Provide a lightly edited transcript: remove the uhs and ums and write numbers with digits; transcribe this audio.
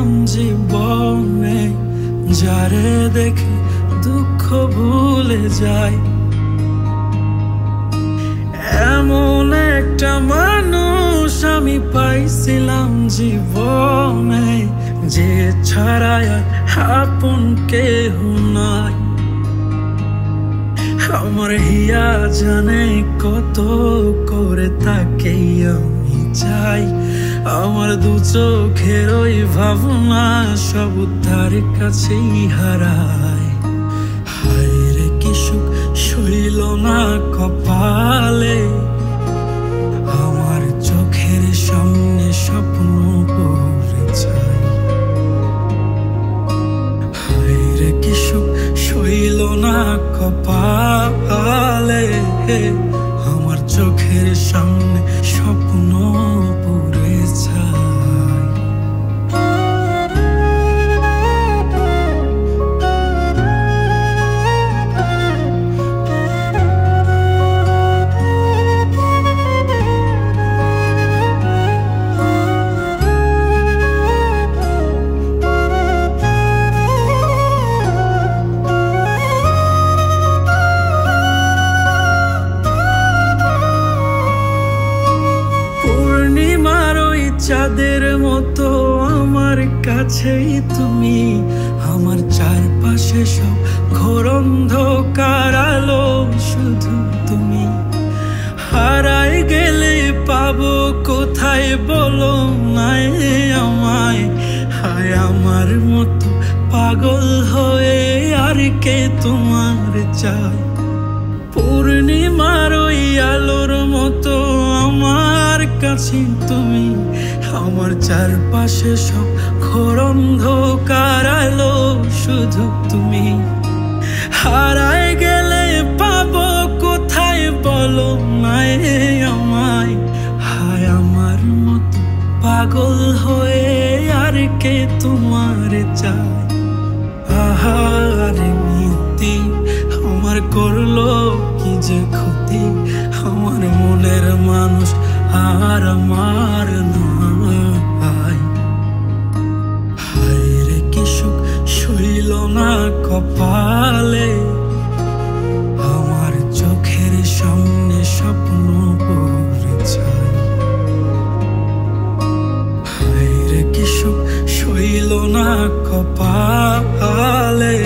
পাইছিলাম জীবনে, যারে দেখে দুঃখ ভুলে যায়। এমন একটা মানুষ আমি পাইছিলাম জীবনে, যে ছাড়া আপন কেহ নাই। আমার হিয়া জানে কত করে তাকে আমি চাই। আমার দু চোখের ওই ভাবনা সব তার কাছেই হারায়। হায় রে কি সুখ সইল না কপালে, আমার চোখের সামনে স্বপ্ন পড়ে যায়। হায় রে কি সুখ সইল না কপালে, আমার চোখের সামনে স্বপ্ন পড়ে যায়। চাঁদের মতো আমার কাছেই তুমি, আমার চারপাশে সব ঘোর অন্ধকার আলো শুধু তুমি। হারাই গেলে পাবো কোথায় বলো নাই আমায়। হায় আমার মতো পাগল হয়ে আর কে তোমার চায়। পূর্ণিমার ওই আলোর মতো আমার কাছে তুমি, আমার চারপাশে সব ঘোর অন্ধকার আলো শুধু তুমি। হারায় গেলে পাবো কোথায় বলো নাই আমায়। হায় আমার মতো পাগল হয়ে আর কে তোমার চায়। আহারে মিতি আমার করলো কি যে ক্ষতি, আমার মনের মানুষ আর আমার নাই। হায় রে কি সুখ সইল না কপালে, আমার চোখের সামনে স্বপ্ন পড়ে যায়। হায় রে কি সুখ সইল না কপালে,